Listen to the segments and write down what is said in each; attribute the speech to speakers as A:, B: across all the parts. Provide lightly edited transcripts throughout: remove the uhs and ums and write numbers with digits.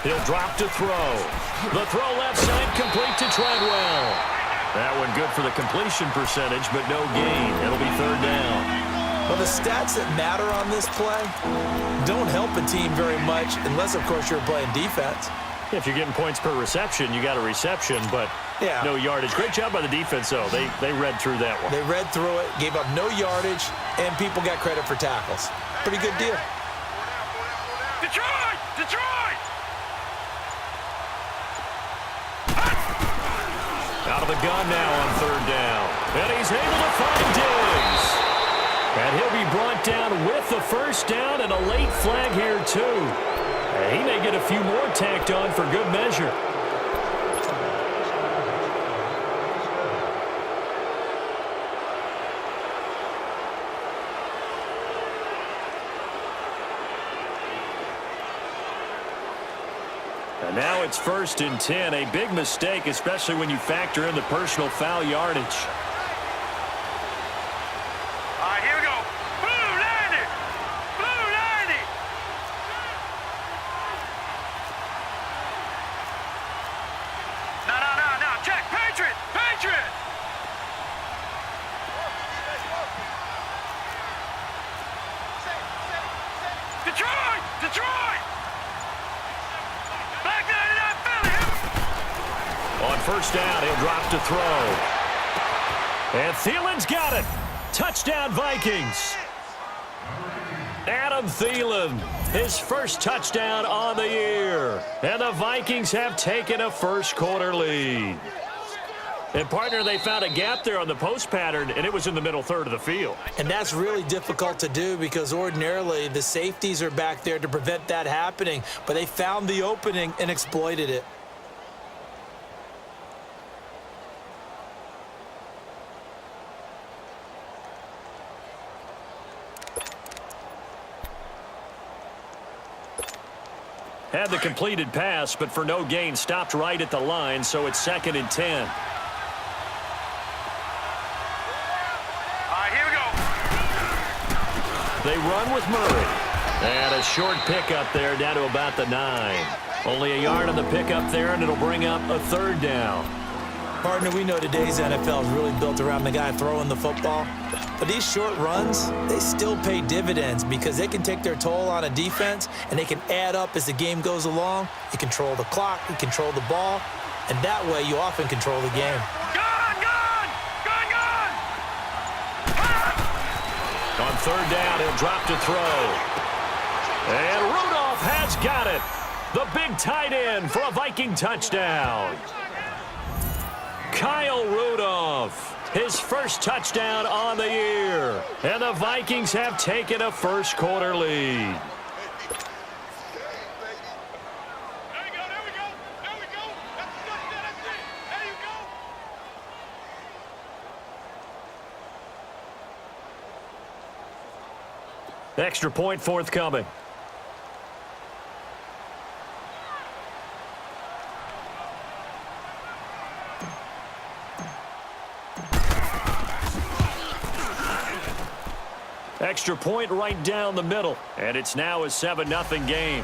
A: He'll drop to throw. The throw left side complete to Treadwell. That one good for the completion percentage, but no gain. It'll be third down.
B: Well, the stats that matter on this play don't help a team very much unless, of course, you're playing defense.
A: If you're getting points per reception, you got a reception, but no yardage. Great job by the defense, though. They read through that one.
B: They read through it, gave up no yardage, and people got credit for tackles. Pretty good deal.
C: Detroit! Detroit!
A: Out of the gun now on third down. And he's able to find Diggs. And he'll be brought down with the first down and a late flag here, too. He may get a few more tacked on for good measure. And now it's 1st and 10. A big mistake, especially when you factor in the personal foul yardage.
C: All right, here we go. Blue 90! Blue 90! No. Check. Patriot! Patriot! Detroit! Detroit! Back 99 Philly!
A: On first down, he'll drop to throw. And Thielen's got it. Touchdown, Vikings. Adam Thielen, his first touchdown on the year. And the Vikings have taken a first-quarter lead. And, partner, they found a gap there on the post pattern, and it was in the middle third of the field.
B: And that's really difficult to do because ordinarily the safeties are back there to prevent that happening. But they found the opening and exploited it.
A: Had the completed pass, but for no gain, stopped right at the line, so it's 2nd and 10.
C: All right, here we go.
A: They run with Murray. And a short pickup there down to about the 9. Only a yard on the pickup there, and it'll bring up a third down.
B: Partner, we know today's NFL is really built around the guy throwing the football. But these short runs, they still pay dividends because they can take their toll on a defense and they can add up as the game goes along. You control the clock, you control the ball, and that way you often control the game.
C: Gun!
A: On third down, he'll drop to throw. And Rudolph has got it. The big tight end for a Viking touchdown. Kyle Rudolph, his first touchdown on the year. And the Vikings have taken a first-quarter lead.
C: There we go. That's it. There you go.
A: Extra point forthcoming. Extra point right down the middle. And it's now a 7-0 game.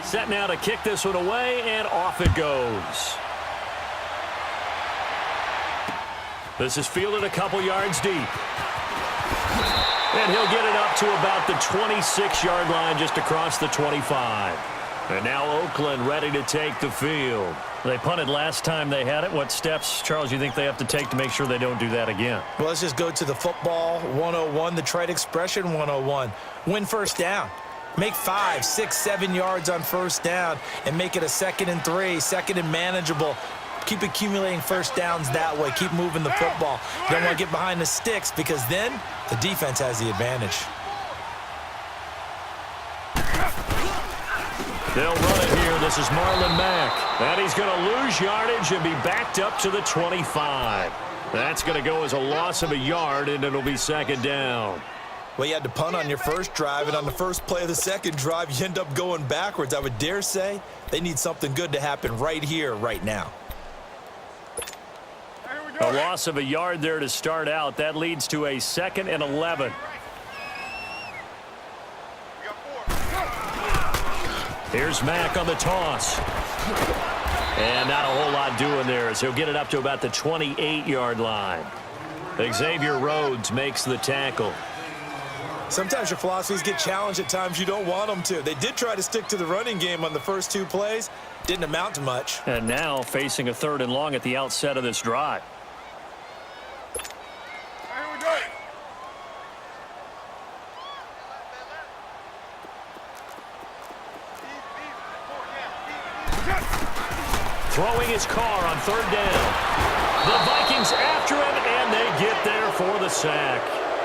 A: Set now to kick this one away, and off it goes. This is fielded a couple yards deep. And he'll get it up to about the 26-yard line, just across the 25. And now Oakland ready to take the field. They punted last time they had it. What steps, Charles, you think they have to take to make sure they don't do that again?
B: Well, let's just go to the football 101, the trade expression 101. Win first down. Make 5, 6, 7 yards on first down and make it a 2nd and 3, 2nd and manageable. Keep accumulating first downs that way. Keep moving the football. You don't want to get behind the sticks because then the defense has the advantage.
A: They'll run it here. This is Marlon Mack. And he's going to lose yardage and be backed up to the 25. That's going to go as a loss of a yard, and it'll be 2nd down.
B: Well, you had to punt on your first drive, and on the first play of the second drive, you end up going backwards. I would dare say they need something good to happen right here, right now.
A: A loss of a yard there to start out. That leads to a 2nd and 11. Here's Mack on the toss. And not a whole lot doing there as he'll get it up to about the 28-yard line. Xavier Rhodes makes the tackle.
B: Sometimes your philosophies get challenged at times you don't want them to. They did try to stick to the running game on the first 2 plays. Didn't amount to much.
A: And now facing a 3rd and long at the outset of this drive. Throwing his car on 3rd down. The Vikings after him, and they get there for the sack.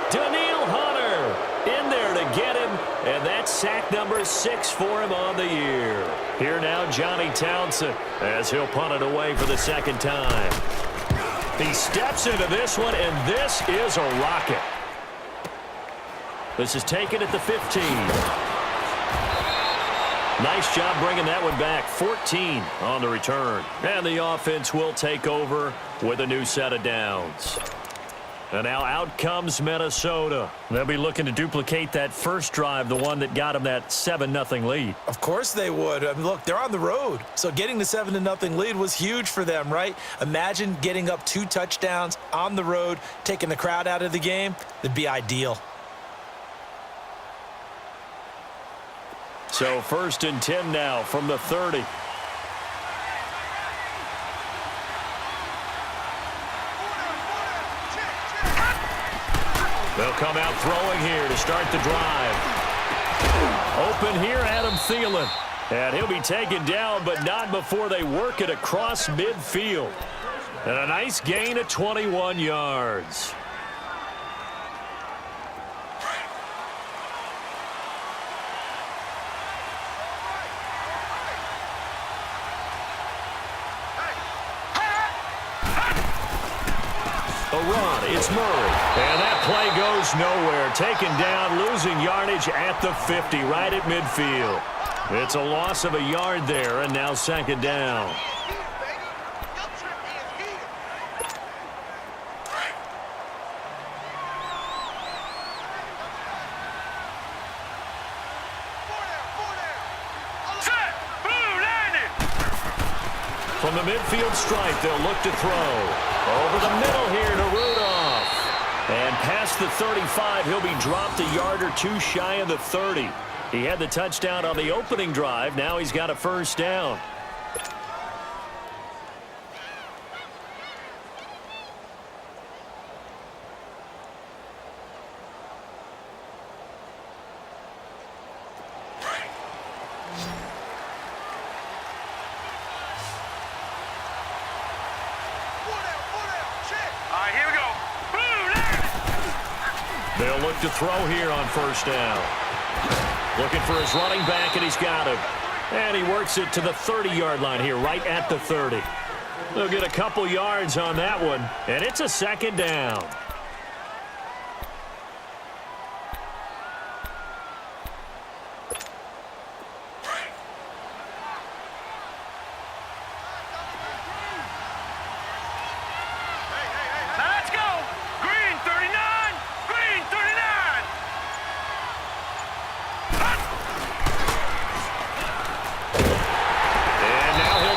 A: Daniil Hunter in there to get him, and that's sack number 6 for him on the year. Here now, Johnny Townsend, as he'll punt it away for the 2nd time. He steps into this one, and this is a rocket. This is taken at the 15. Nice job bringing that one back. 14 on the return. And the offense will take over with a new set of downs. And now out comes Minnesota. They'll be looking to duplicate that first drive, the one that got them that 7-0 lead.
B: Of course they would. I mean, look, they're on the road. So getting the 7-0 lead was huge for them, right? Imagine getting up 2 touchdowns on the road, taking the crowd out of the game. That'd be ideal.
A: So 1st and 10 now from the 30. They'll come out throwing here to start the drive. Open here, Adam Thielen. And he'll be taken down, but not before they work it across midfield. And a nice gain of 21 yards. A run, it's Murray. And that play goes nowhere. Taken down, losing yardage at the 50, right at midfield. It's a loss of a yard there, and now 2nd down. From the midfield stripe, they'll look to throw. Over the middle here to Rudolph. And past the 35, he'll be dropped a yard or 2 shy of the 30. He had the touchdown on the opening drive. Now he's got a 1st down. They'll look to throw here on 1st down. Looking for his running back, and he's got him. And he works it to the 30-yard line here, right at the 30. They'll get a couple yards on that one, and it's a 2nd down.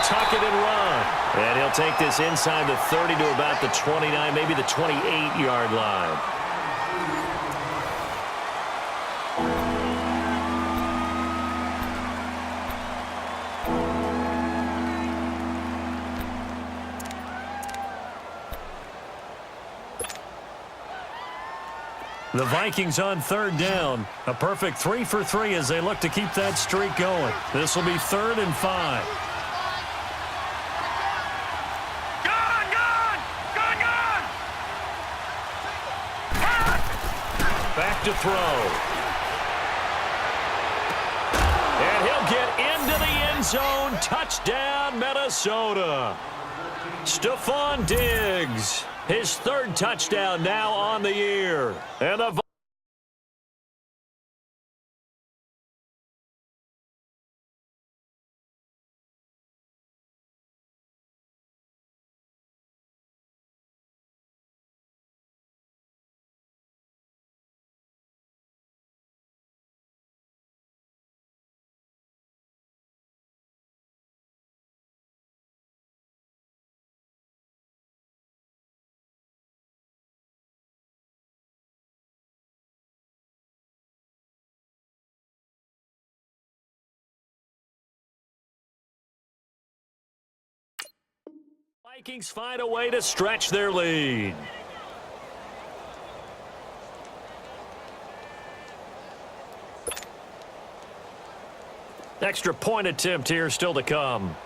A: Tuck it and run. And he'll take this inside the 30 to about the 29, maybe the 28-yard line. The Vikings on 3rd down. A perfect 3 for 3 as they look to keep that streak going. This will be 3rd and 5. Back to throw. And he'll get into the end zone. Touchdown, Minnesota. Stephon Diggs, his 3rd touchdown now on the year. And the Vikings find a way to stretch their lead. Extra point attempt here still to come.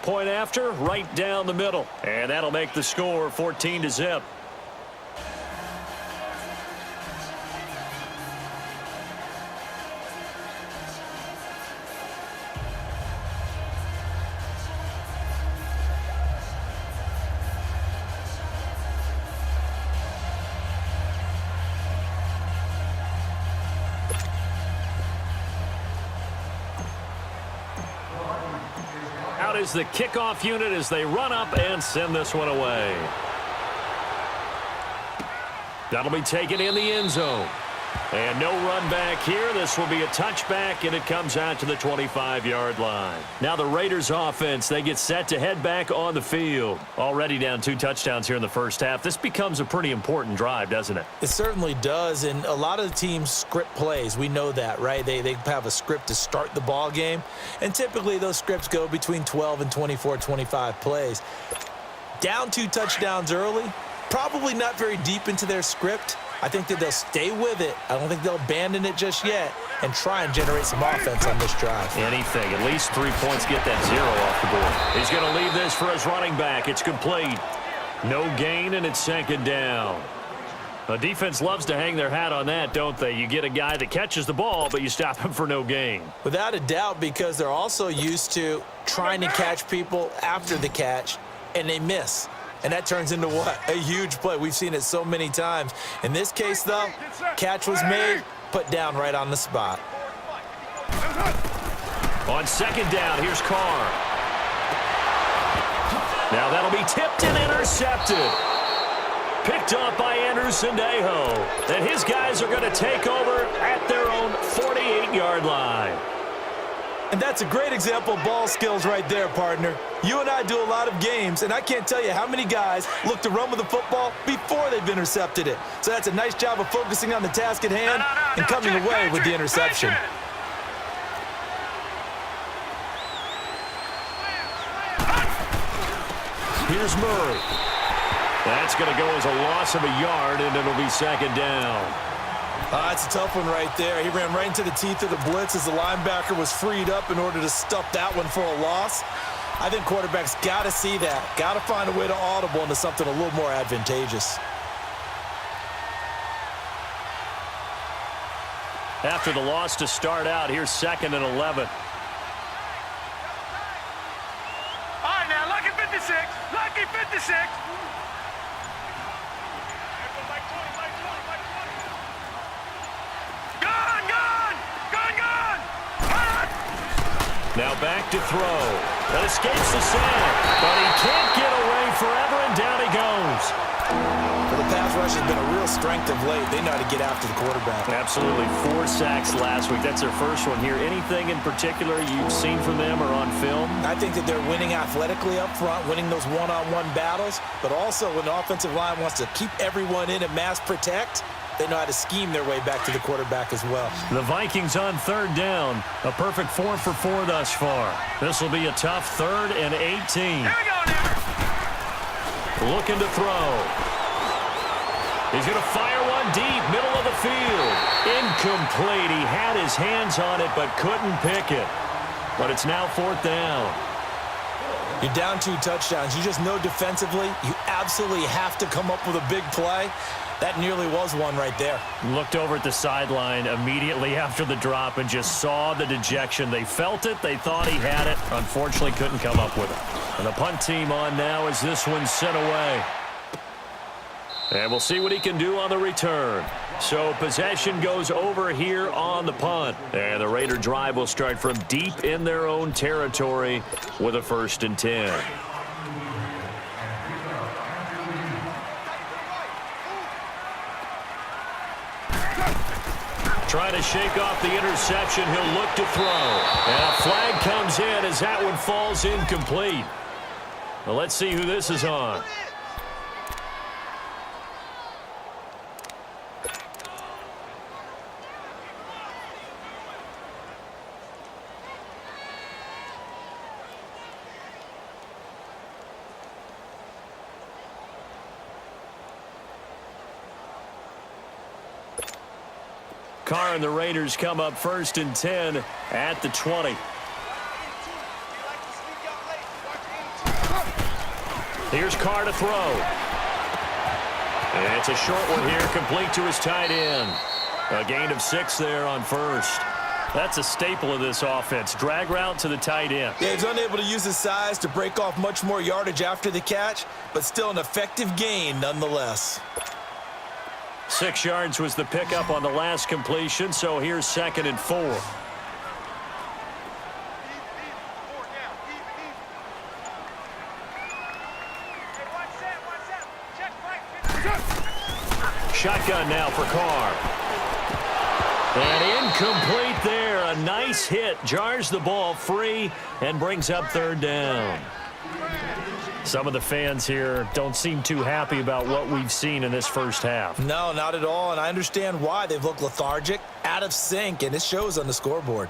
A: Point after, right down the middle. And that'll make the score 14-0. Out is the kickoff unit as they run up and send this one away. That'll be taken in the end zone. And no run back here. This will be a touchback, and it comes out to the 25-yard line. Now the Raiders offense, they get set to head back on the field. Already down 2 touchdowns here in the first half. This becomes a pretty important drive, doesn't it?
B: It certainly does, and a lot of the teams script plays. We know that, right? They have a script to start the ball game, and typically those scripts go between 12 and 24, 25 plays. Down 2 touchdowns early, probably not very deep into their script. I think that they'll stay with it. I don't think they'll abandon it just yet and try and generate some offense on this drive.
A: Anything. At least 3 points get that 0 off the board. He's going to leave this for his running back. It's complete. No gain, and it's second down. The defense loves to hang their hat on that, don't they? You get a guy that catches the ball, but you stop him for no gain.
B: Without a doubt, because they're also used to trying to catch people after the catch, and they miss. And that turns into what? A huge play. We've seen it so many times. In this case, though, catch was made, put down right on the spot.
A: On second down, here's Carr. Now that'll be tipped and intercepted. Picked up by Andrew Sendejo. And his guys are going to take over at their own 48-yard line.
B: And that's a great example of ball skills right there, partner. You and I do a lot of games, and I can't tell you how many guys look to run with the football before they've intercepted it. So that's a nice job of focusing on the task at hand and coming away with the interception.
A: Here's Murray. That's going to go as a loss of a yard, and it'll be second down.
B: It's a tough one right there. He ran right into the teeth of the blitz as the linebacker was freed up in order to stuff that one for a loss. I think quarterbacks got to see that. Got to find a way to audible into something a little more advantageous.
A: After the loss to start out, here's second and 11.
C: All right, now, lucky 56. Lucky 56.
A: Now back to throw. That escapes the sack, but he can't get away forever, and down he goes.
B: Well, the pass rush has been a real strength of late. They know how to get after the quarterback.
A: Absolutely. 4 sacks last week. That's their first one here. Anything in particular you've seen from them or on film?
B: I think that they're winning athletically up front, winning those one-on-one battles, but also when the offensive line wants to keep everyone in and mass protect, they know how to scheme their way back to the quarterback as well.
A: The Vikings on third down. A perfect 4 for 4 thus far. This will be a tough 3rd and 18.
C: Here we go, now.
A: Looking to throw. He's going to fire one deep, middle of the field. Incomplete. He had his hands on it but couldn't pick it. But it's now 4th down.
B: You're down 2 touchdowns. You just know defensively you absolutely have to come up with a big play. That nearly was one right there.
A: Looked over at the sideline immediately after the drop and just saw the dejection. They felt it. They thought he had it. Unfortunately, couldn't come up with it. And the punt team on now as this one's sent away. And we'll see what he can do on the return. So possession goes over here on the punt. And the Raider drive will start from deep in their own territory with a 1st and 10. Trying to shake off the interception. He'll look to throw. And a flag comes in as that one falls incomplete. Well, let's see who this is on. Carr and the Raiders come up 1st and 10 at the 20. Here's Carr to throw. And it's a short one here, complete to his tight end. A gain of 6 there on first. That's a staple of this offense. Drag route to the tight end.
B: Yeah, he's unable to use his size to break off much more yardage after the catch, but still an effective gain nonetheless.
A: 6 yards was the pickup on the last completion, so here's 2nd and 4. Shotgun now for Carr. And incomplete there. A nice hit. Jars the ball free and brings up 3rd down. Some of the fans here don't seem too happy about what we've seen in this first half.
B: No, not at all, and I understand why. They've looked lethargic, out of sync, and it shows on the scoreboard.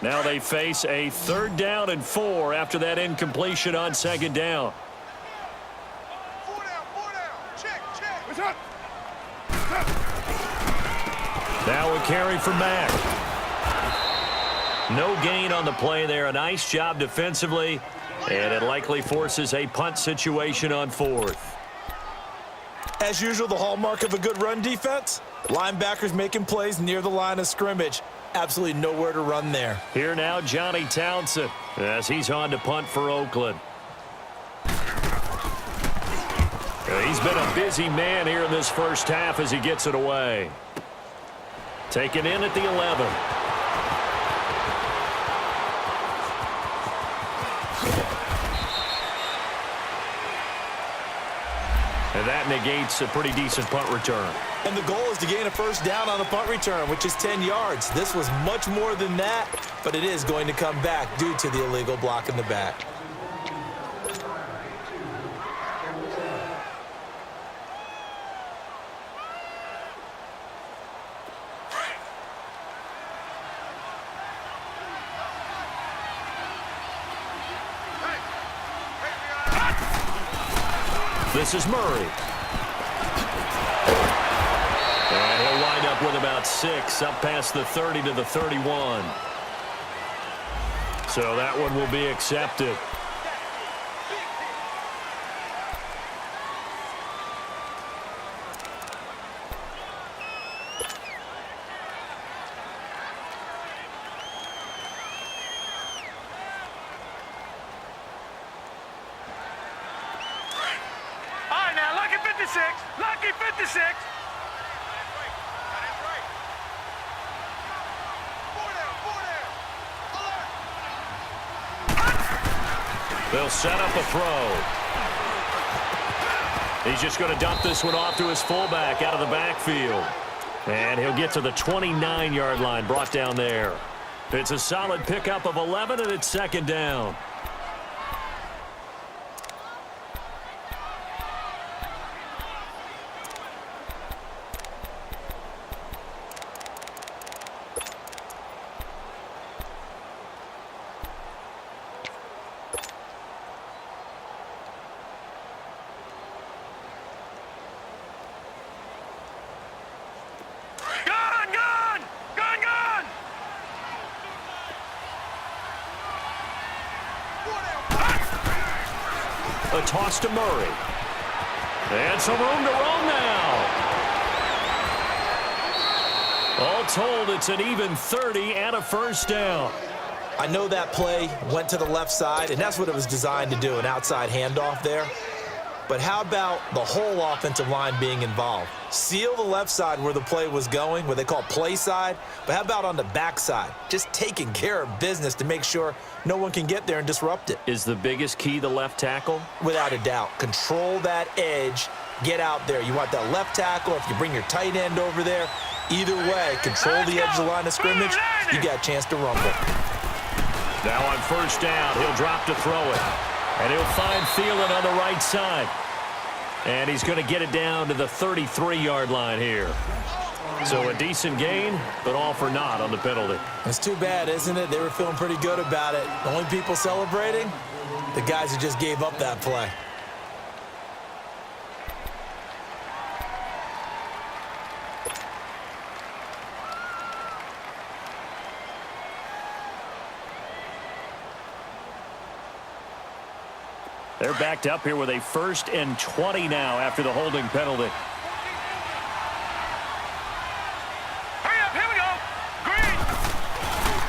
A: Now they face a 3rd down and 4 after that incompletion on 2nd down. Now a carry for Mack. No gain on the play there. A nice job defensively, and it likely forces a punt situation on 4th.
B: As usual, the hallmark of a good run defense, linebackers making plays near the line of scrimmage. Absolutely nowhere to run there.
A: Here now, Johnny Townsend, as he's on to punt for Oakland. He's been a busy man here in this first half as he gets it away. Taken in at the 11. And that negates a pretty decent punt return.
B: And the goal is to gain a 1st down on a punt return, which is 10 yards. This was much more than that, but it is going to come back due to the illegal block in the back.
A: This is Murray. And he'll wind up with about 6, up past the 30 to the 31. So that one will be accepted.
C: Lucky 56.
A: They'll set up a throw. He's just going to dump this one off to his fullback out of the backfield. And he'll get to the 29-yard line, brought down there. It's a solid pickup of 11, and it's 2nd down. A toss to Murray. And some room to roam now. All told, it's an even 30 and a 1st down.
B: I know that play went to the left side, and that's what it was designed to do, an outside handoff there. But how about the whole offensive line being involved? Seal the left side where the play was going, what they call play side. But how about on the back side? Just taking care of business to make sure no one can get there and disrupt it.
A: Is the biggest key the left tackle?
B: Without a doubt. Control that edge. Get out there. You want that left tackle. If you bring your tight end over there, either way, control the edge of the line of scrimmage. You got a chance to rumble.
A: Now on 1st down, he'll drop to throw it. And he'll find Thielen on the right side. And he's going to get it down to the 33-yard line here. So a decent gain, but all for naught on the penalty.
B: It's too bad, isn't it? They were feeling pretty good about it. The only people celebrating, the guys who just gave up that play.
A: They're backed up here with a 1st and 20 now after the holding penalty.
C: Hurry up, here we go. Green.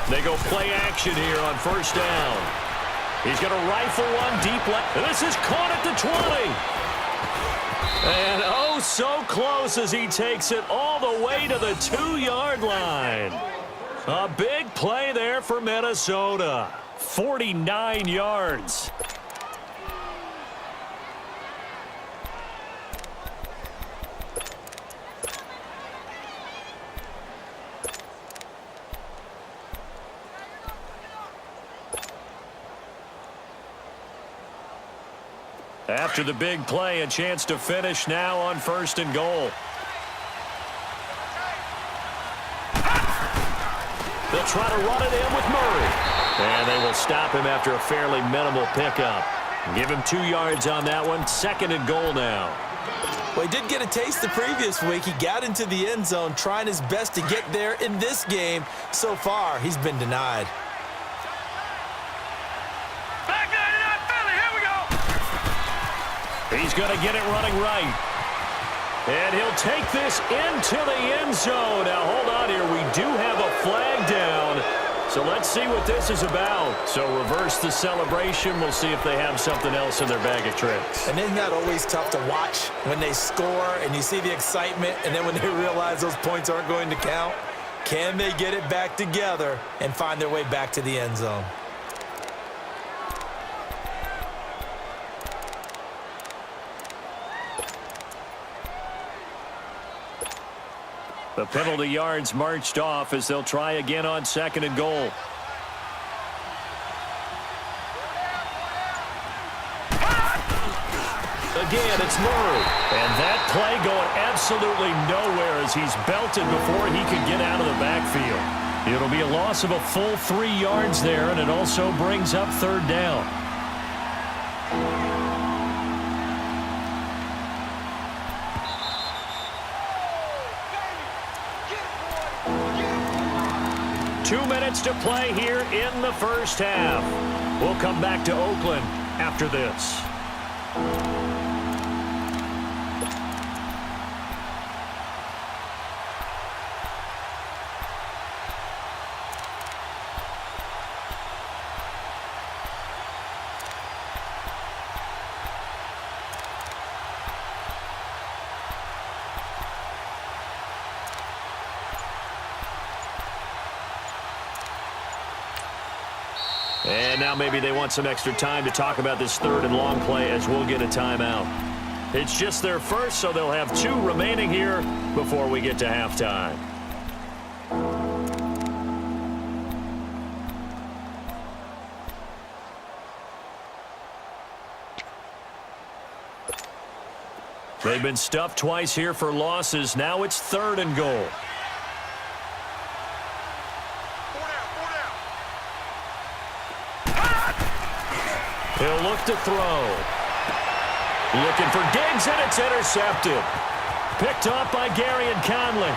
A: They go play action here on 1st down. He's going to rifle one deep left. This is caught at the 20. And oh, so close as he takes it all the way to the 2-yard line. A big play there for Minnesota. 49 yards. After the big play, a chance to finish now on 1st and goal. They'll try to run it in with Murray. And they will stop him after a fairly minimal pickup. Give him 2 yards on that one. 2nd and goal now.
B: Well, he did get a taste the previous week. He got into the end zone trying his best to get there in this game. So far, he's been denied.
C: Back there to that Philly. Here we go.
A: He's going to get it running right. And he'll take this into the end zone. Now, hold on here. We do have a flag down. So let's see what this is about. So reverse the celebration. We'll see if they have something else in their bag of tricks.
B: And isn't that always tough to watch when they score and you see the excitement, and then when they realize those points aren't going to count? Can they get it back together and find their way back to the end zone?
A: The penalty yards marched off as they'll try again on 2nd and goal. Again, it's Murray. And that play going absolutely nowhere as he's belted before he could get out of the backfield. It'll be a loss of a full 3 yards there, and it also brings up 3rd down. Two minutes to play here in the 1st half. We'll come back to Oakland after this. And now maybe they want some extra time to talk about this 3rd and long play as we'll get a timeout. It's just their first, so they'll have 2 remaining here before we get to halftime. They've been stuffed twice here for losses. Now it's 3rd and goal. He'll look to throw. Looking for Diggs, and it's intercepted. Picked off by Gary and Conley.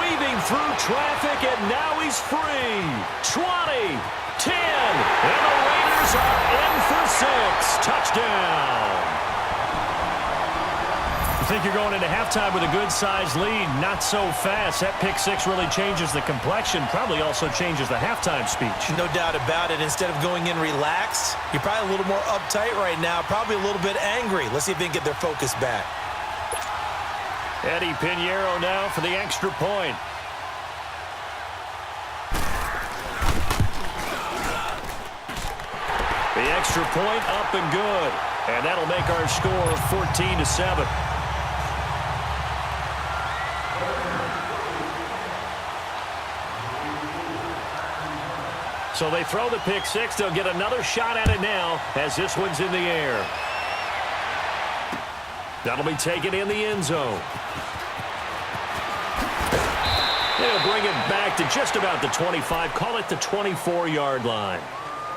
A: Weaving through traffic, and now he's free. 20, 10, and the Raiders are in for 6. Touchdown. I think you're going into halftime with a good-sized lead. Not so fast. That pick 6 really changes the complexion. Probably also changes the halftime speech.
B: No doubt about it. Instead of going in relaxed, you're probably a little more uptight right now. Probably a little bit angry. Let's see if they can get their focus back.
A: Eddie Pinheiro now for the extra point. The extra point up and good. And that'll make our score 14-7. So they throw the pick 6. They'll get another shot at it now as this one's in the air. That'll be taken in the end zone. They'll bring it back to just about the 25. Call it the 24-yard line.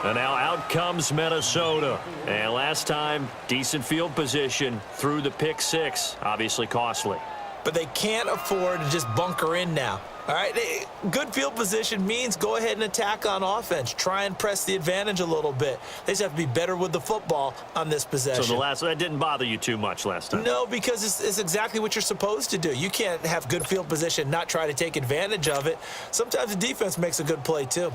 A: And now out comes Minnesota. And last time, decent field position through the pick 6. Obviously costly.
B: But they can't afford to just bunker in now. All right, good field position means go ahead and attack on offense. Try and press the advantage a little bit. They just have to be better with the football on this possession.
A: So that didn't bother you too much last time?
B: No, because it's exactly what you're supposed to do. You can't have good field position, not try to take advantage of it. Sometimes the defense makes a good play, too.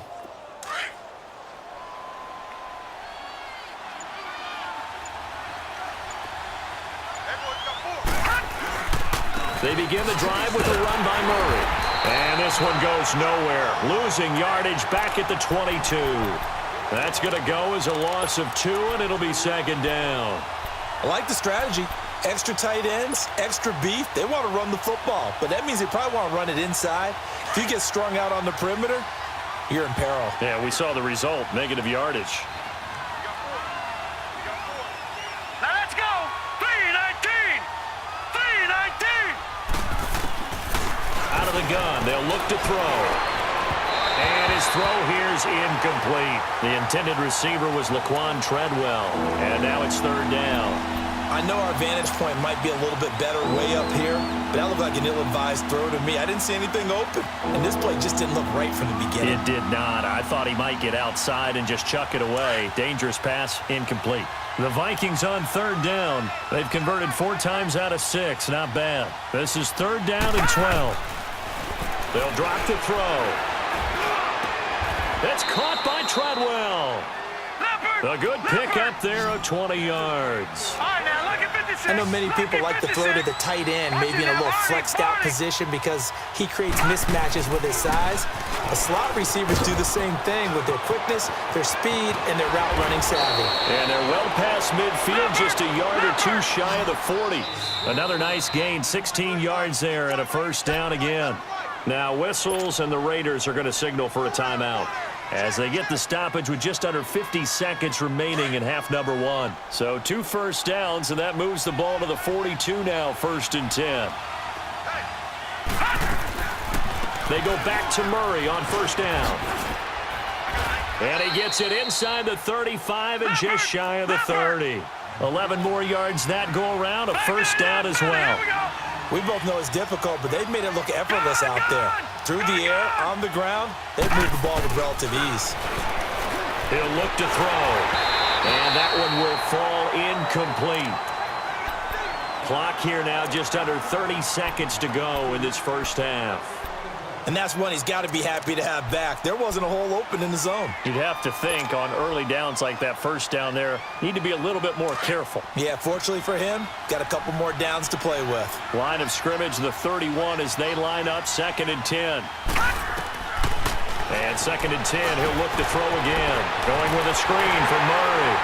A: They begin the drive with a run by Murray. And this one goes nowhere. Losing yardage back at the 22. That's going to go as a loss of 2, and it'll be second down.
B: I like the strategy. Extra tight ends, extra beef. They want to run the football, but that means they probably want to run it inside. If you get strung out on the perimeter, you're in peril.
A: Yeah, we saw the result, negative yardage.
C: Now let's go. 3-19. 3-19.
A: Out of the gun, they'll look to throw. And his throw here's incomplete. The intended receiver was Laquan Treadwell. And now it's third down.
B: I know our vantage point might be a little bit better way up here, but that looked like an ill-advised throw to me. I didn't see anything open, and this play just didn't look right from the beginning.
A: It did not. I thought he might get outside and just chuck it away. Dangerous pass, incomplete. The Vikings on third down. They've converted 4 times out of 6. Not bad. This is third down and 12. They'll drop the throw. It's caught by Treadwell. A good pick up there of 20 yards.
C: All right, now look at 56.
B: I know many people like to throw to the tight end, maybe in a little flexed out position because he creates mismatches with his size. The slot receivers do the same thing with their quickness, their speed, and their route running savvy.
A: And they're well past midfield, just a yard or 2 shy of the 40. Another nice gain, 16 yards there and a first down again. Now whistles and the Raiders are going to signal for a timeout as they get the stoppage with just under 50 seconds remaining in half number 1. So 2 first downs, and that moves the ball to the 42 now, 1st and 10. They go back to Murray on first down. And he gets it inside the 35 and just shy of the 30. 11 more yards that go around, a first down as well.
B: We both know it's difficult, but they've made it look effortless out there. Through the air, on the ground, they've moved the ball with relative ease.
A: He'll look to throw. And that one will fall incomplete. Clock here now just under 30 seconds to go in this first half.
B: And that's one he's got to be happy to have back. There wasn't a hole open in the zone.
A: You'd have to think on early downs like that first down there, need to be a little bit more careful.
B: Yeah, fortunately for him, got a couple more downs to play with.
A: Line of scrimmage, the 31 as they line up, 2nd and 10. And 2nd and 10, he'll look to throw again. Going with a screen for Murray.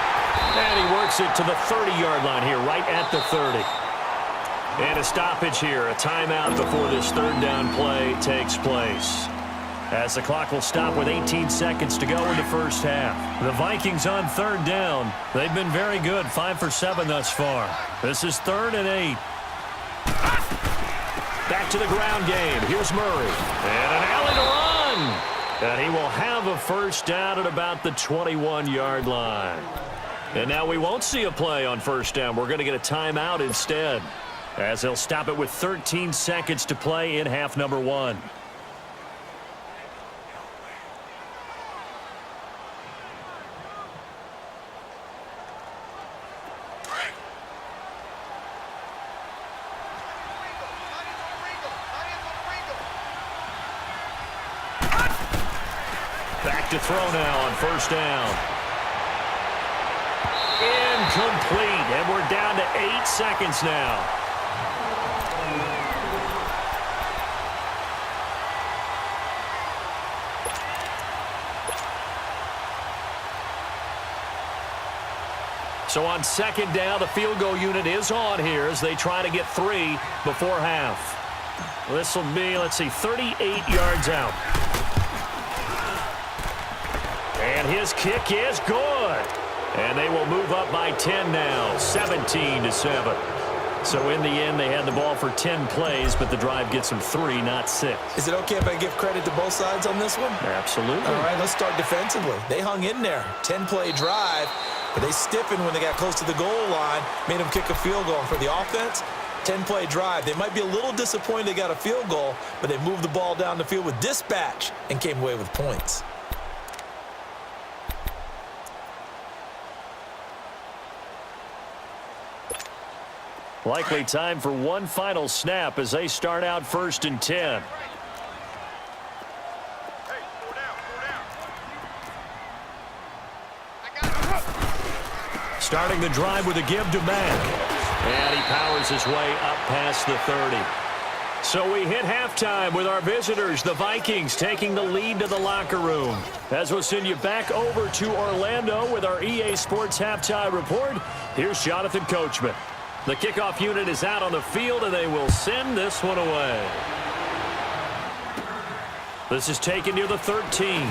A: And he works it to the 30-yard line here, right at the 30. And a stoppage here, a timeout before this third down play takes place. As the clock will stop with 18 seconds to go in the first half. The Vikings on third down. They've been very good, 5 for 7 thus far. This is 3rd and 8. Back to the ground game. Here's Murray. And an alley to run. And he will have a first down at about the 21-yard line. And now we won't see a play on first down. We're going to get a timeout instead, as they'll stop it with 13 seconds to play in half number 1. Back to throw now on first down. Incomplete, and we're down to 8 seconds now. So on 2nd down, the field goal unit is on here as they try to get 3 before half. This will be, let's see, 38 yards out. And his kick is good. And they will move up by 10 now, 17-7. So in the end, they had the ball for 10 plays, but the drive gets them 3, not 6.
B: Is it okay if I give credit to both sides on this one?
A: Absolutely.
B: All right, let's start defensively. They hung in there. 10-play drive, but they stiffened when they got close to the goal line, made them kick a field goal. And for the offense, 10-play drive. They might be a little disappointed they got a field goal, but they moved the ball down the field with dispatch and came away with points.
A: Likely time for one final snap as they start out 1st and 10. Starting the drive with a give to Mack. And he powers his way up past the 30. So we hit halftime with our visitors, the Vikings, taking the lead to the locker room. As we'll send you back over to Orlando with our EA Sports Halftime Report, here's Jonathan Coachman. The kickoff unit is out on the field, and they will send this one away. This is taken near the 13.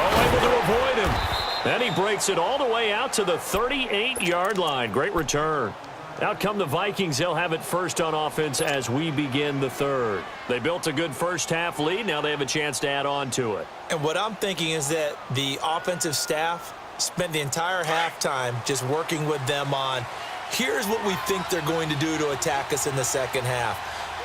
A: Oh, able to avoid him. Then he breaks it all the way out to the 38-yard line. Great return. Out come the Vikings. They'll have it first on offense as we begin the third. They built a good first-half lead. Now they have a chance to add on to it.
B: And what I'm thinking is that the offensive staff spent the entire halftime just working with them on, here's what we think they're going to do to attack us in the second half.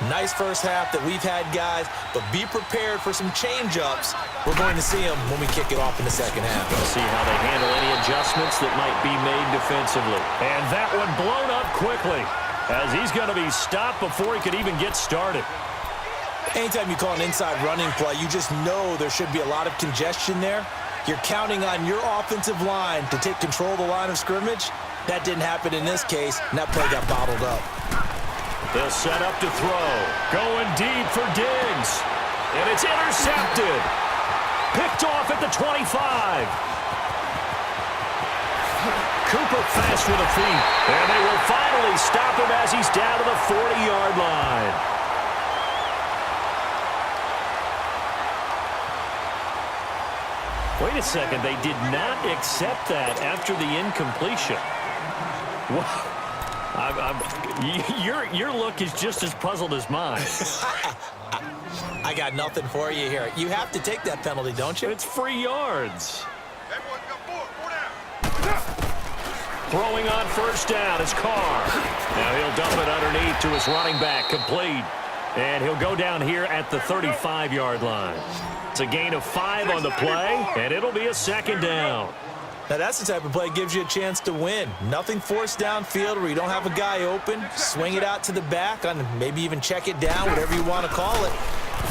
B: Nice first half that we've had, guys, but be prepared for some change-ups. We're going to see them when we kick it off in the second half.
A: We'll see how they handle any adjustments that might be made defensively. And that one blown up quickly as he's going to be stopped before he could even get started.
B: Anytime you call an inside running play, you just know there should be a lot of congestion there. You're counting on your offensive line to take control of the line of scrimmage. That didn't happen in this case, and that play got bottled up.
A: They'll set up to throw. Going deep for Diggs. And it's intercepted. Picked off at the 25. Cooper fast with the feet. And they will finally stop him as he's down to the 40-yard line. Wait a second. They did not accept that after the incompletion. What? Your look is just as puzzled as mine.
B: I got nothing for you here. You have to take that penalty, don't you?
A: It's free yards. Throwing on first down is Carr. Now he'll dump it underneath to his running back, complete. And he'll go down here at the 35-yard line. It's a gain of 5 on the play, and it'll be a second down.
B: Now, that's the type of play that gives you a chance to win. Nothing forced downfield where you don't have a guy open. Swing it out to the back, and maybe even check it down, whatever you want to call it.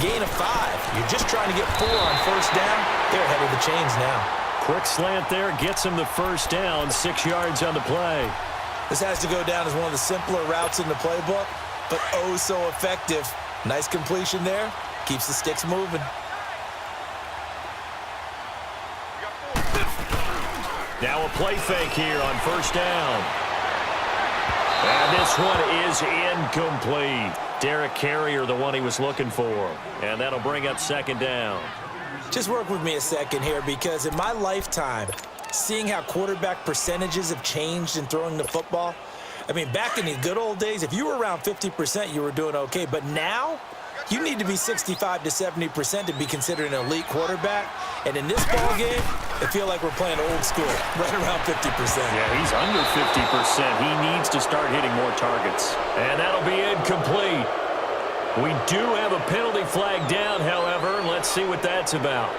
B: Gain of 5. You're just trying to get 4 on first down. They're ahead of the chains now.
A: Quick slant there gets him the first down, 6 yards on the play.
B: This has to go down as one of the simpler routes in the playbook, but oh so effective. Nice completion there. Keeps the sticks moving.
A: Now a play fake here on first down. And this one is incomplete. Derek Carrier, the one he was looking for. And that'll bring up second down.
B: Just work with me a second here, because in my lifetime, seeing how quarterback percentages have changed in throwing the football, I mean, back in the good old days, if you were around 50%, you were doing okay. But now, you need to be 65 to 70% to be considered an elite quarterback. And in this ball game, I feel like we're playing old school, right around 50%.
A: Yeah, he's under 50%. He needs to start hitting more targets. And that'll be incomplete. We do have a penalty flag down, however. Let's see what that's about.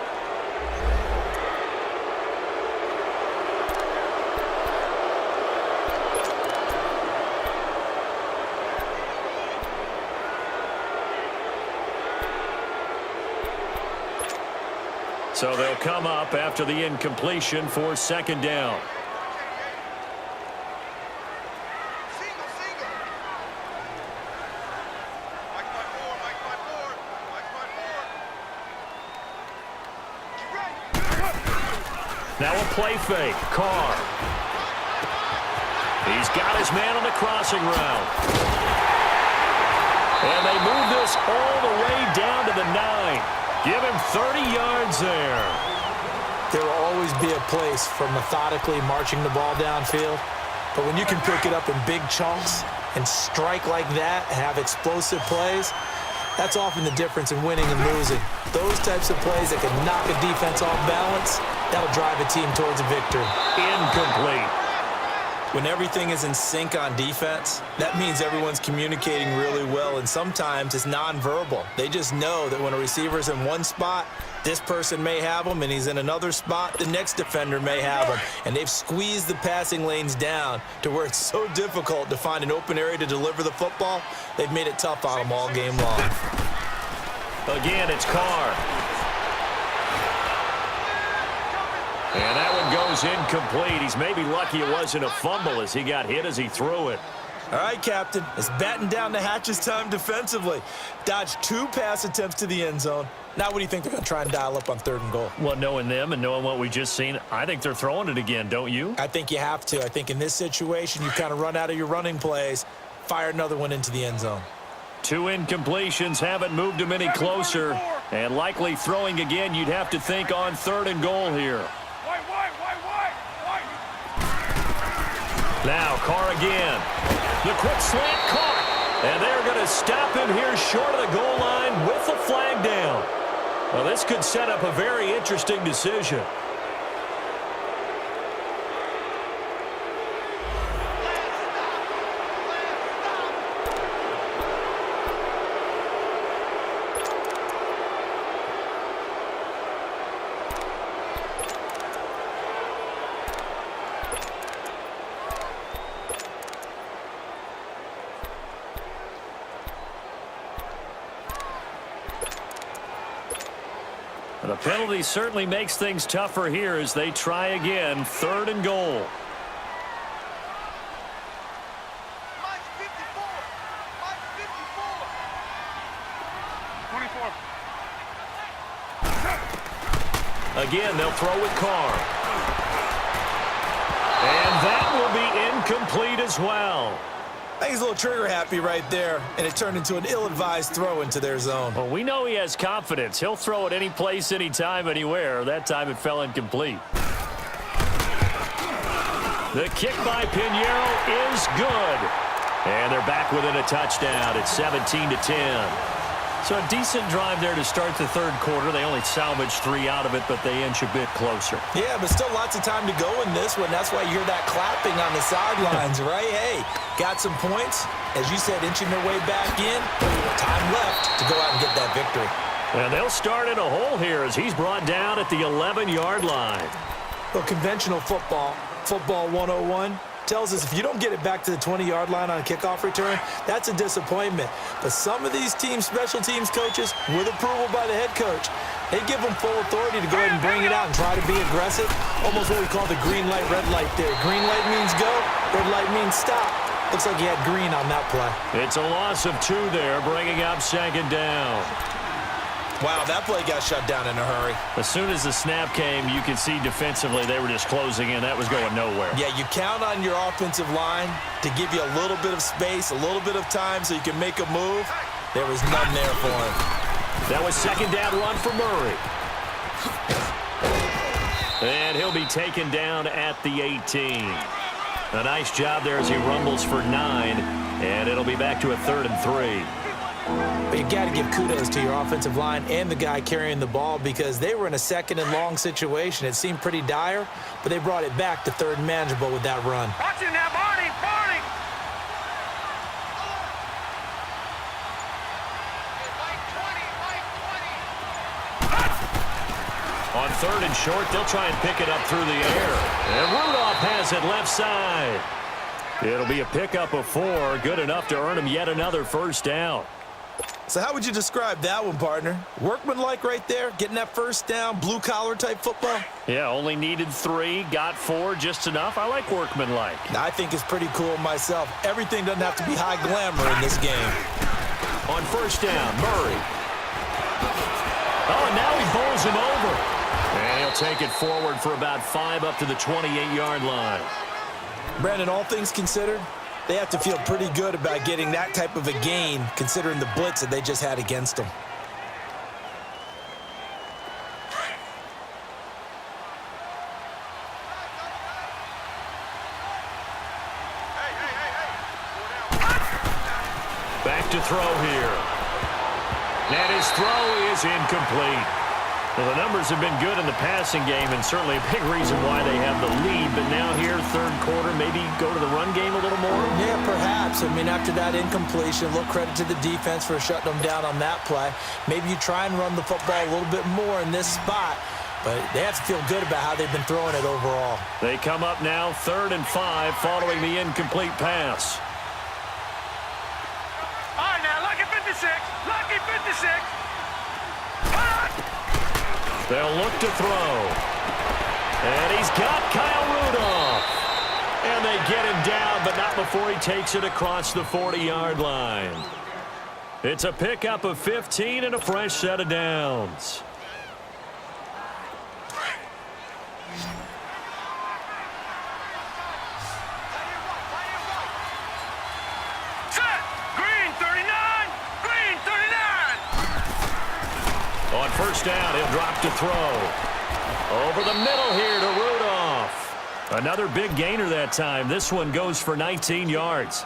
A: So they'll come up after the incompletion for second down. Now a play fake. Carr. He's got his man on the crossing route. And they move this all the way down to the 9. Give him 30 yards there.
B: There will always be a place for methodically marching the ball downfield. But when you can pick it up in big chunks and strike like that and have explosive plays, that's often the difference in winning and losing. Those types of plays that can knock a defense off balance, that'll drive a team towards a victory.
A: Incomplete.
B: When everything is in sync on defense, that means everyone's communicating really well, and sometimes it's nonverbal. They just know that when a receiver's in one spot, this person may have him, and he's in another spot, the next defender may have him. And they've squeezed the passing lanes down to where it's so difficult to find an open area to deliver the football. They've made it tough on them all game long.
A: Again, it's Carr. And that one goes incomplete. He's maybe lucky it wasn't a fumble as he got hit as he threw it.
B: All right, Captain. It's batten down the hatches time defensively. Dodged 2 pass attempts to the end zone. Now what do you think they're going to try and dial up on 3rd and goal?
A: Well, knowing them and knowing what we just seen, I think they're throwing it again, don't you?
B: I think you have to. I think in this situation, you kind of run out of your running plays, fire another one into the end zone.
A: 2 incompletions haven't moved him any closer. And likely throwing again, you'd have to think on 3rd and goal here. Now, Carr again. The quick slant caught. And they're going to stop him here short of the goal line with the flag down. Well, this could set up a very interesting decision. The penalty certainly makes things tougher here as they try again. 3rd and goal. Again, they'll throw with Carr. And that will be incomplete as well.
B: I think he's a little trigger happy right there, and it turned into an ill-advised throw into their zone.
A: Well, we know he has confidence. He'll throw it any place, anytime, anywhere. That time it fell incomplete. The kick by Pinheiro is good. And they're back within a touchdown. It's 17-10. So a decent drive there to start the 3rd quarter. They only salvaged 3 out of it, but they inch a bit closer.
B: Yeah, but still lots of time to go in this one. That's why you hear that clapping on the sidelines, right? Hey, got some points. As you said, inching their way back in. Time left to go out and get that victory.
A: And they'll start in a hole here as he's brought down at the 11-yard line.
B: Well, conventional football 101, tells us if you don't get it back to the 20-yard line on a kickoff return, that's a disappointment. But some of these teams, special teams coaches, with approval by the head coach, they give them full authority to go ahead and bring it out and try to be aggressive. Almost what we call the green light, red light there. Green light means go, red light means stop. Looks like he had green on that play.
A: It's a loss of 2 there, bringing up 2nd down.
B: Wow, that play got shut down in a hurry.
A: As soon as the snap came, you could see defensively they were just closing in. That was going nowhere.
B: Yeah, you count on your offensive line to give you a little bit of space, a little bit of time so you can make a move. There was none there for him.
A: That was 2nd down run for Murray. And he'll be taken down at the 18. A nice job there as he rumbles for 9. And it'll be back to a 3rd and 3.
B: But you got to give kudos to your offensive line and the guy carrying the ball because they were in a 2nd and long situation. It seemed pretty dire, but they brought it back to 3rd and manageable with that run.
C: Watch it now, Barney, Barney.
A: On 3rd and short, they'll try and pick it up through the air. And Rudolph has it left side. It'll be a pickup of 4, good enough to earn him yet another 1st down.
B: So how would you describe that one, partner? Workmanlike right there, getting that 1st down, blue-collar type football?
A: Yeah, only needed 3, got 4, just enough. I like workmanlike.
B: I think it's pretty cool myself. Everything doesn't have to be high glamour in this game.
A: On 1st down, Murray. Oh, and now he bowls him over. And he'll take it forward for about 5 up to the 28-yard line.
B: Brandon, all things considered, they have to feel pretty good about getting that type of a gain considering the blitz that they just had against them.
A: Back to throw here. And his throw is incomplete. Well, the numbers have been good in the passing game, and certainly a big reason why they have the lead. But now here, third quarter, maybe go to the run game a little more?
B: Yeah, perhaps. I mean, after that incompletion, a little credit to the defense for shutting them down on that play. Maybe you try and run the football a little bit more in this spot, but they have to feel good about how they've been throwing it overall.
A: They come up now 3rd and 5 following the incomplete pass.
C: All right, now, lucky 56. Lucky 56.
A: They'll look to throw. And he's got Kyle Rudolph. And they get him down, but not before he takes it across the 40-yard line. It's a pickup of 15 and a fresh set of downs. On first down, he'll drop to throw. Over the middle here to Rudolph. Another big gainer that time. This one goes for 19 yards.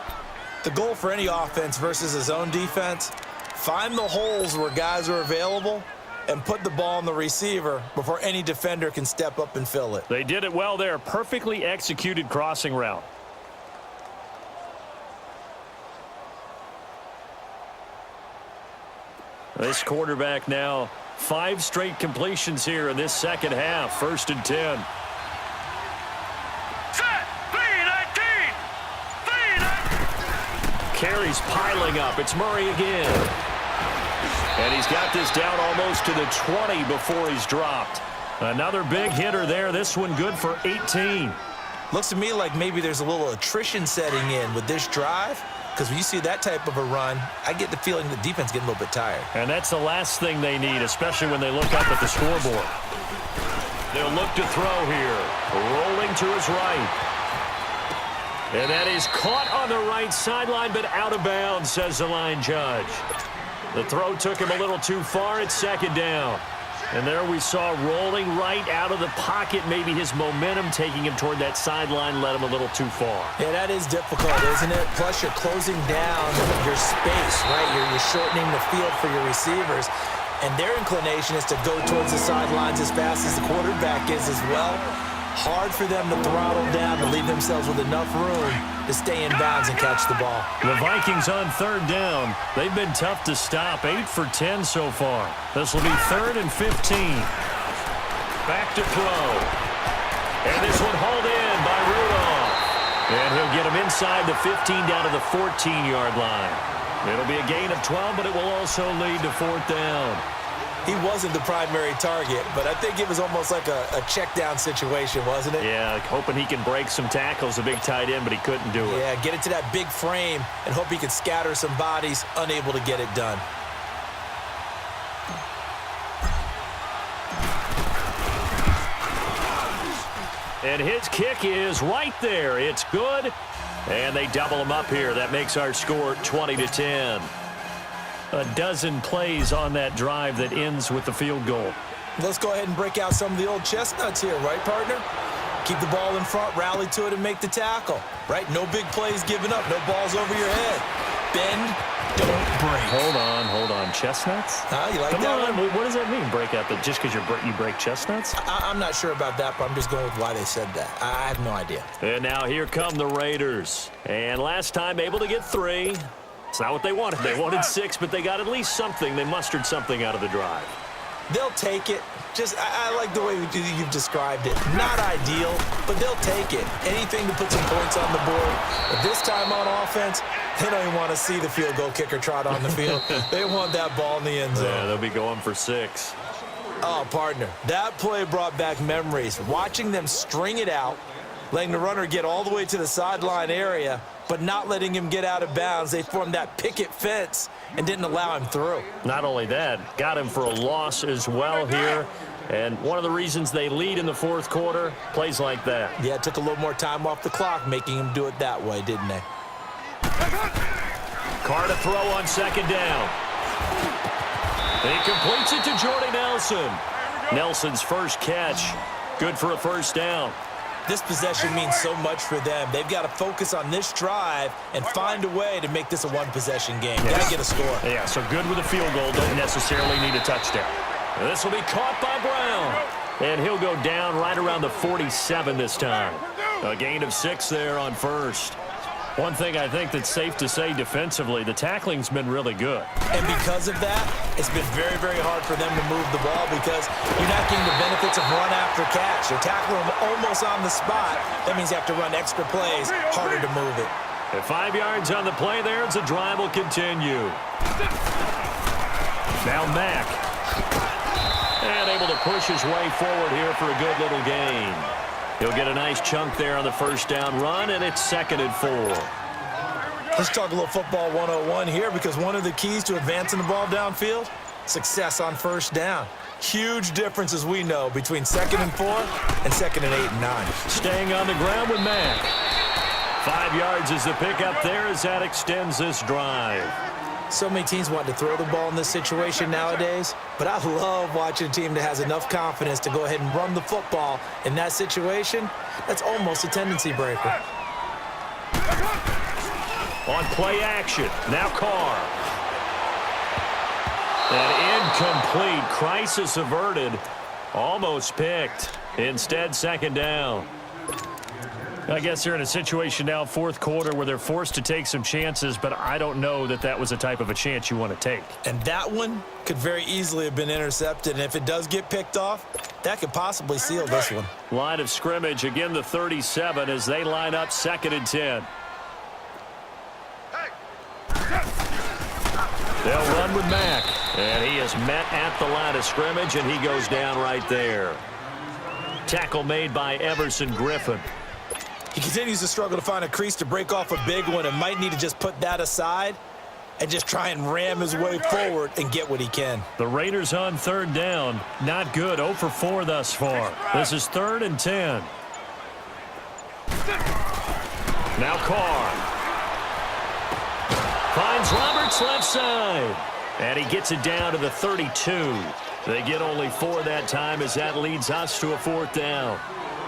B: The goal for any offense versus his own defense, find the holes where guys are available and put the ball on the receiver before any defender can step up and fill it.
A: They did it well there. Perfectly executed crossing route. This quarterback now 5 straight completions here in this second half. 1st and 10.
C: Set. 3-19.
A: Carries piling up. It's Murray again. And he's got this down almost to the 20 before he's dropped. Another big hitter there. This one good for 18.
B: Looks to me like maybe there's a little attrition setting in with this drive. Because when you see that type of a run, I get the feeling the defense getting a little bit tired.
A: And that's the last thing they need, especially when they look up at the scoreboard. They'll look to throw here. Rolling to his right. And that is caught on the right sideline, but out of bounds, says the line judge. The throw took him a little too far. It's 2nd down. And there we saw rolling right out of the pocket. Maybe his momentum taking him toward that sideline led him a little too far.
B: Yeah, that is difficult, isn't it? Plus, you're closing down your space, right? You're shortening the field for your receivers. And their inclination is to go towards the sidelines as fast as the quarterback is as well. Hard for them to throttle down to leave themselves with enough room to stay in bounds and catch the ball.
A: The Vikings on 3rd down. They've been tough to stop. 8 for 10 so far. This will be 3rd and 15. Back to throw. And this one hauled in by Rudolph. And he'll get him inside the 15 down to the 14-yard line. It'll be a gain of 12, but it will also lead to 4th down.
B: He wasn't the primary target, but I think it was almost like a check down situation, wasn't it?
A: Yeah, like hoping he can break some tackles, a big tight end, but he couldn't do it.
B: Yeah, get it to that big frame and hope he can scatter some bodies, unable to get it done.
A: And his kick is right there. It's good. And they double him up here. That makes our score 20-10. A dozen plays on that drive that ends with the field goal.
B: Let's go ahead and break out some of the old chestnuts here, right, partner? Keep the ball in front, rally to it, and make the tackle, right? No big plays given up, no balls over your head. Bend, don't break.
A: Hold on. Chestnuts?
B: You like
A: Come
B: that
A: on.
B: one?
A: What does that mean, break out? Just because you break chestnuts?
B: I'm not sure about that, but I'm just going with why they said that. I have no idea.
A: And now here come the Raiders. And last time able to get 3. It's not what they wanted. They wanted 6, but they got at least something. They mustered something out of the drive.
B: They'll take it. I like the way you've described it. Not ideal, but they'll take it. Anything to put some points on the board. But this time on offense, they don't even want to see the field goal kicker trot on the field. They want that ball in the end zone.
A: Yeah, they'll be going for 6.
B: Oh, partner, that play brought back memories. Watching them string it out, letting the runner get all the way to the sideline area, but not letting him get out of bounds. They formed that picket fence and didn't allow him through.
A: Not only that, got him for a loss as well here. And one of the reasons they lead in the 4th quarter, plays like that.
B: Yeah, it took a little more time off the clock, making him do it that way, didn't they?
A: Carr to throw on 2nd down. He completes it to Jordy Nelson. Nelson's first catch. Good for a 1st down.
B: This possession means so much for them. They've got to focus on this drive and find a way to make this a 1-possession game. Got to get a score.
A: Yeah, so good with a field goal. Don't necessarily need a touchdown. This will be caught by Brown. And he'll go down right around the 47 this time. A gain of 6 there on first. One thing I think that's safe to say defensively, the tackling's been really good.
B: And because of that, it's been very, very hard for them to move the ball because you're not getting the benefits of run after catch. You're tackling them almost on the spot. That means you have to run extra plays, harder to move it.
A: At 5 yards on the play there as the drive will continue. Now Mack. And able to push his way forward here for a good little gain. He'll get a nice chunk there on the first down run, and it's 2nd and 4.
B: Let's talk a little football 101 here because one of the keys to advancing the ball downfield, success on first down. Huge difference, as we know, between 2nd and 4 and 2nd and 8 and 9.
A: Staying on the ground with Mack. 5 yards is the pickup there as that extends this drive.
B: So many teams want to throw the ball in this situation nowadays, but I love watching a team that has enough confidence to go ahead and run the football in that situation. That's almost a tendency breaker.
A: On play action, now Carr. And incomplete, crisis averted, almost picked. Instead, 2nd down. I guess they're in a situation now, 4th quarter, where they're forced to take some chances, but I don't know that that was the type of a chance you want to take.
B: And that one could very easily have been intercepted, and if it does get picked off, that could possibly seal this one.
A: Line of scrimmage, again the 37 as they line up 2nd and 10. They'll run with Mack, and he is met at the line of scrimmage, and he goes down right there. Tackle made by Everson Griffin.
B: He continues to struggle to find a crease to break off a big one and might need to just put that aside and just try and ram his way forward and get what he can.
A: The Raiders on 3rd down. Not good. 0 for 4 thus far. This is 3rd and 10. Now Carr. Finds Roberts left side. And he gets it down to the 32. They get only 4 that time as that leads us to a 4th down.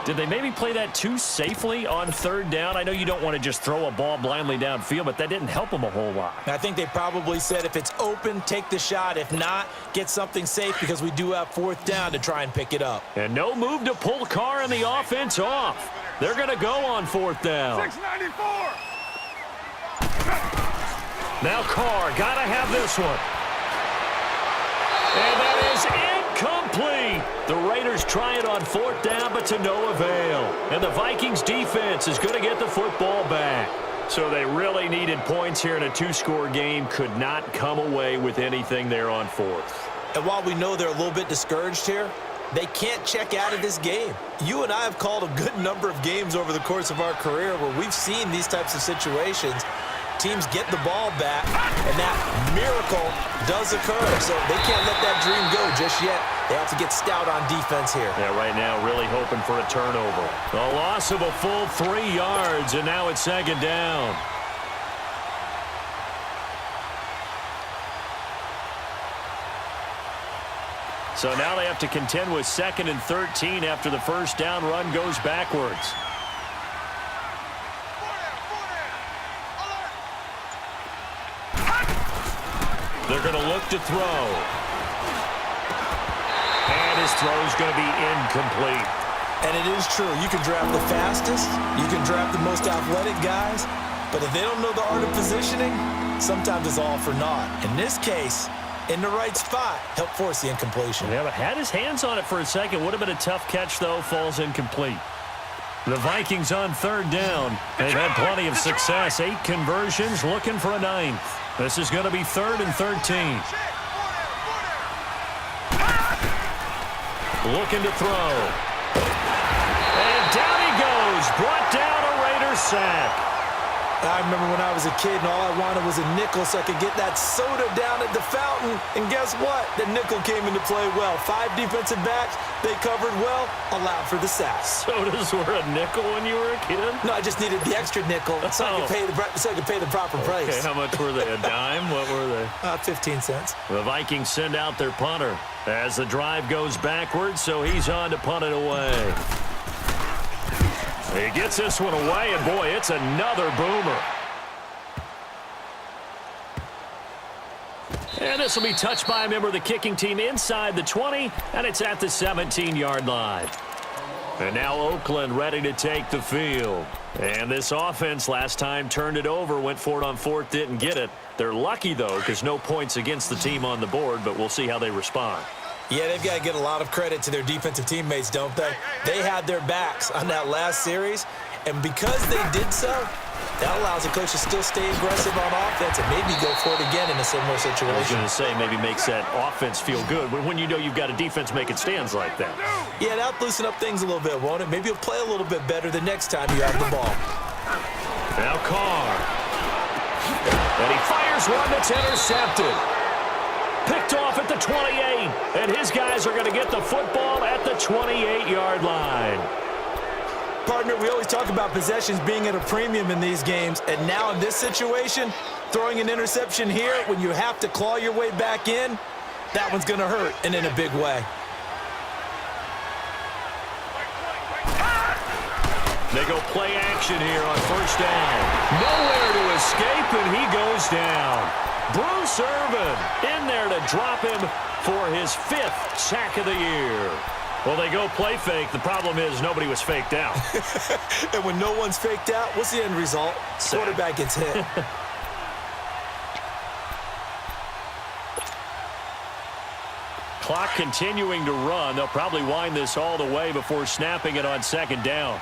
A: Did they maybe play that too safely on 3rd down? I know you don't want to just throw a ball blindly downfield, but that didn't help them a whole lot.
B: I think they probably said if it's open, take the shot. If not, get something safe because we do have 4th down to try and pick it up.
A: And no move to pull Carr and the offense off. They're going to go on 4th down.
C: 694.
A: Now Carr, got to have this one. And that is incomplete. The Raiders try it on 4th down, but to no avail. And the Vikings defense is going to get the football back. So they really needed points here in a 2-score game. Could not come away with anything there on 4th.
B: And while we know they're a little bit discouraged here, they can't check out of this game. You and I have called a good number of games over the course of our career where we've seen these types of situations. Teams get the ball back, and that miracle does occur. So they can't let that dream go just yet. They have to get stout on defense here.
A: Yeah, right now really hoping for a turnover. A loss of a full 3 yards, and now it's 2nd down. So now they have to contend with 2nd and 13 after the first down run goes backwards. They're going to look to throw. And his throw is going to be incomplete.
B: And it is true. You can draft the fastest. You can draft the most athletic guys. But if they don't know the art of positioning, sometimes it's all for naught. In this case, in the right spot, help force the incompletion.
A: Yeah, but had his hands on it for a second. Would have been a tough catch, though. Falls incomplete. The Vikings on 3rd down. They've had plenty of success. 8 conversions, looking for a 9th. This is going to be 3rd and 13. Looking to throw. And down he goes. Brought down a Raiders sack.
B: I remember when I was a kid and all I wanted was a nickel so I could get that soda down at the fountain. And guess what? The nickel came into play well. 5 defensive backs, they covered well, allowed for the sack.
A: Sodas were a nickel when you were a kid?
B: No, I just needed the extra nickel so I could pay the proper price.
A: Okay, how much were they? A dime? What were they?
B: 15 cents.
A: The Vikings send out their punter as the drive goes backwards, so he's on to punt it away. He gets this one away, and boy, it's another boomer. And this will be touched by a member of the kicking team inside the 20, and it's at the 17-yard line. And now Oakland ready to take the field. And this offense last time turned it over, went for it on fourth, didn't get it. They're lucky, though, because no points against the team on the board, but we'll see how they respond.
B: Yeah, they've got to get a lot of credit to their defensive teammates, don't they? They had their backs on that last series, and because they did so, that allows the coach to still stay aggressive on offense and maybe go for it again in a similar situation.
A: I was going to say maybe makes that offense feel good, but when you know you've got a defense making stands like that.
B: Yeah, that'll loosen up things a little bit, won't it? Maybe you'll play a little bit better the next time you have the ball.
A: Now Carr. And he fires one that's intercepted. Picked off at the 28, and his guys are going to get the football at the 28-yard line.
B: Partner, we always talk about possessions being at a premium in these games, and now in this situation, throwing an interception here when you have to claw your way back in, that one's going to hurt, and in a big way.
A: They go play action here on first down. Nowhere to escape, and he goes down. Bruce Irvin in there to drop him for his 5th sack of the year. Well, they go play fake. The problem is nobody was faked out.
B: And when no one's faked out, what's the end result? Quarterback gets hit.
A: Clock continuing to run. They'll probably wind this all the way before snapping it on second down.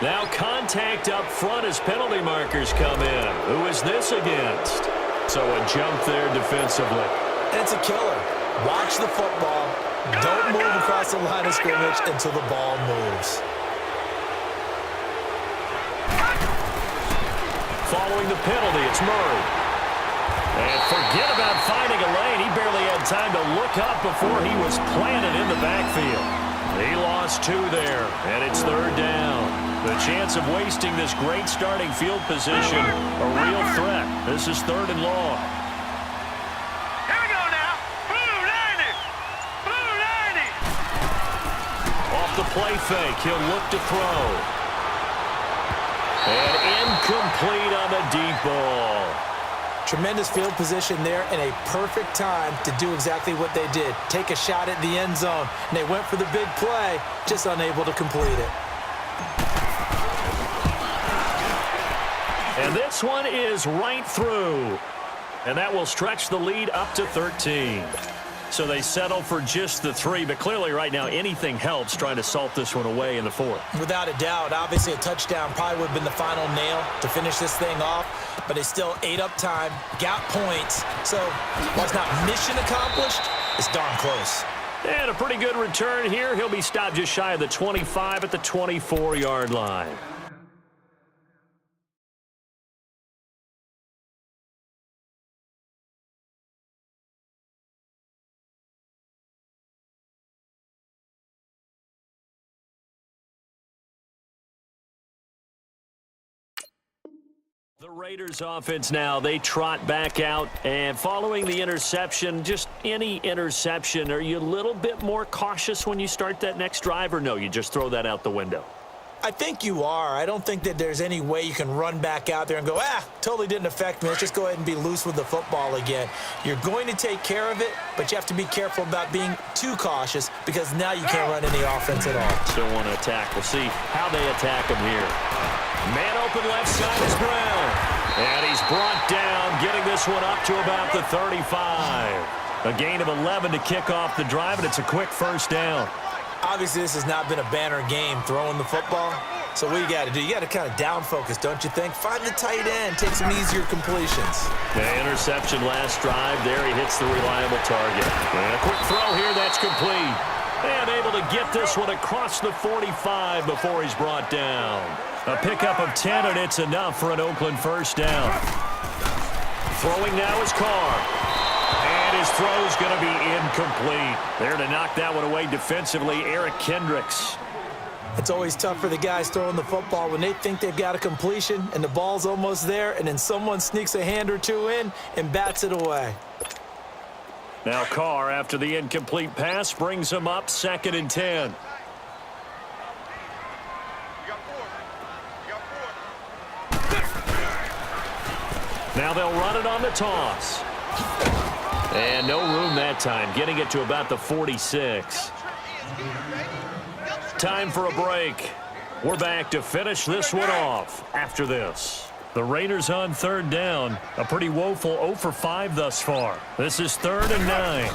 A: Now contact up front as penalty markers come in. Who is this against? So a jump there defensively.
B: And it's a killer. Watch the football. Don't move across the line of scrimmage until the ball moves.
A: Following the penalty, it's Murray. And forget about finding a lane. He barely had time to look up before he was planted in the backfield. He lost 2 there, and it's third down. The chance of wasting this great starting field position, a real threat. This is 3rd and long.
C: Here we go now. Blue 90. Blue 90.
A: Off the play fake, he'll look to throw. And incomplete on the deep ball.
B: Tremendous field position there and a perfect time to do exactly what they did. Take a shot at the end zone. And they went for the big play, just unable to complete it.
A: And this one is right through. And that will stretch the lead up to 13. So they settle for just the 3, but clearly right now anything helps trying to salt this one away in the 4th.
B: Without a doubt, obviously a touchdown probably would have been the final nail to finish this thing off, but they still ate up time, got points. So while it's not mission accomplished, it's darn close.
A: And a pretty good return here. He'll be stopped just shy of the 25 at the 24-yard line. The Raiders offense now, they trot back out, and following the interception, just any interception, are you a little bit more cautious when you start that next drive, or no, you just throw that out the window?
B: I think you are. I don't think that there's any way you can run back out there and go, totally didn't affect me. Let's just go ahead and be loose with the football again. You're going to take care of it, but you have to be careful about being too cautious because now you can't run any offense at all.
A: Still want to attack. We'll see how they attack him here. Man open left side is Brown. And he's brought down, getting this one up to about the 35. A gain of 11 to kick off the drive, and it's a quick first down.
B: Obviously, this has not been a banner game throwing the football. So what you got to do, you got to kind of down focus, don't you think? Find the tight end, take some easier completions.
A: The interception last drive. There he hits the reliable target. And a quick throw here, that's complete. And able to get this one across the 45 before he's brought down. A pickup of 10, and it's enough for an Oakland first down. Throwing now is Carr. And his throw's going to be incomplete. There to knock that one away defensively, Eric Kendricks.
B: It's always tough for the guys throwing the football when they think they've got a completion and the ball's almost there, and then someone sneaks a hand or two in and bats it away.
A: Now Carr, after the incomplete pass, brings him up 2nd and 10. Now they'll run it on the toss. And no room that time, getting it to about the 46. Time for a break. We're back to finish this one off after this. The Raiders on third down. A pretty woeful 0 for 5 thus far. This is 3rd and 9.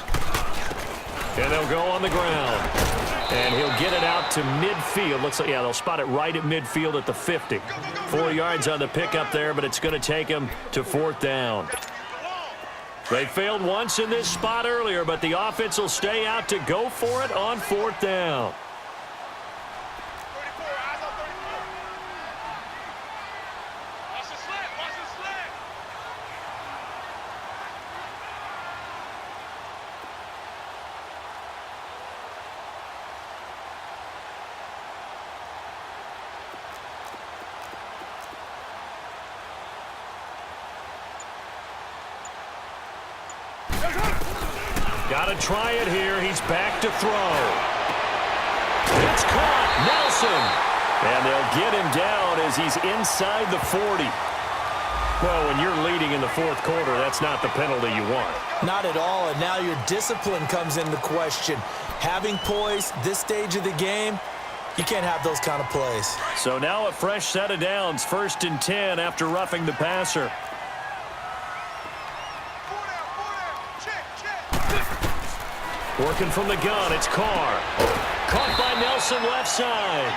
A: And they'll go on the ground. And he'll get it out to midfield. Looks like, yeah, they'll spot it right at midfield at the 50. 4 yards on the pickup there, but it's going to take him to 4th down. They failed once in this spot earlier, but the offense will stay out to go for it on 4th down. Got to try it here. He's back to throw. It's caught. Nelson. And they'll get him down as he's inside the 40. Well, when you're leading in the 4th quarter, that's not the penalty you want.
B: Not at all, and now your discipline comes into question. Having poise this stage of the game, you can't have those kind of plays.
A: So now a fresh set of downs. 1st and 10 after roughing the passer. Working from the gun, it's Carr. Caught by Nelson left side.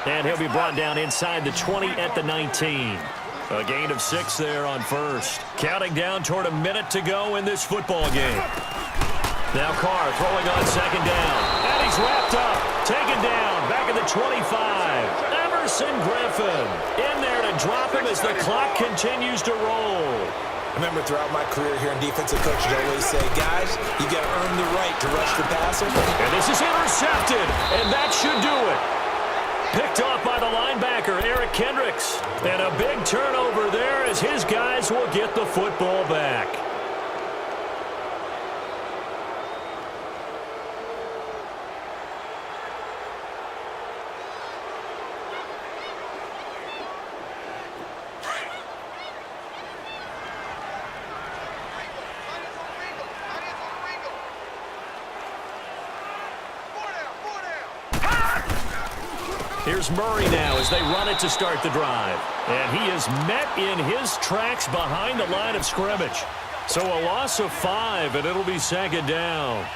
A: And he'll be brought down inside the 20 at the 19. A gain of 6 there on 1st. Counting down toward a minute to go in this football game. Now Carr throwing on 2nd down. And he's wrapped up. Taken down. Back at the 25. Emerson Griffin in there to drop him as the clock continues to roll.
B: Remember, throughout my career here in defensive coaches, I always say, guys, you got to earn the right to rush the passer.
A: And this is intercepted, and that should do it. Picked off by the linebacker, Eric Kendricks. And a big turnover there as his guys will get the football back. Here's Murray now as they run it to start the drive. And he is met in his tracks behind the line of scrimmage. So a loss of 5, and it'll be 2nd down.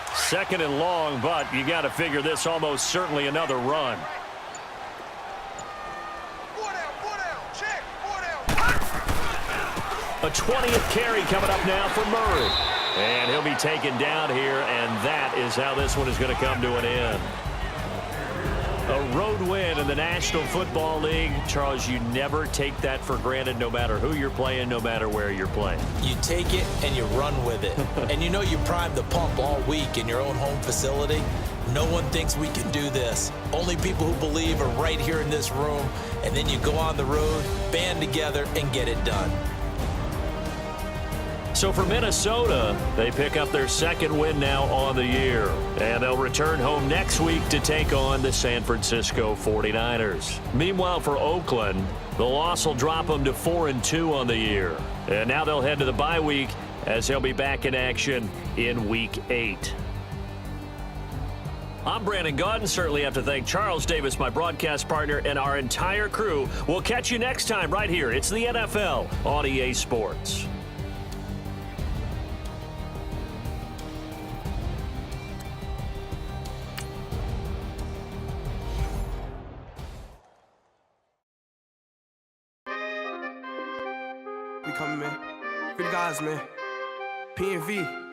A: 2nd and long, but you got to figure this almost certainly another run. A 20th carry coming up now for Murray. And he'll be taken down here, and that is how this one is going to come to an end. A road win in the National Football League. Charles, you never take that for granted no matter who you're playing, no matter where you're playing.
B: You take it and you run with it. And you know you primed the pump all week in your own home facility. No one thinks we can do this. Only people who believe are right here in this room. And then you go on the road, band together, and get it done.
A: So for Minnesota, they pick up their 2nd win now on the year. And they'll return home next week to take on the San Francisco 49ers. Meanwhile, for Oakland, the loss will drop them to 4-2 on the year. And now they'll head to the bye week as they'll be back in action in Week 8. I'm Brandon Gaudin. Certainly have to thank Charles Davis, my broadcast partner, and our entire crew. We'll catch you next time right here. It's the NFL on EA Sports.
D: We coming, man. Free the guys, man. PNV.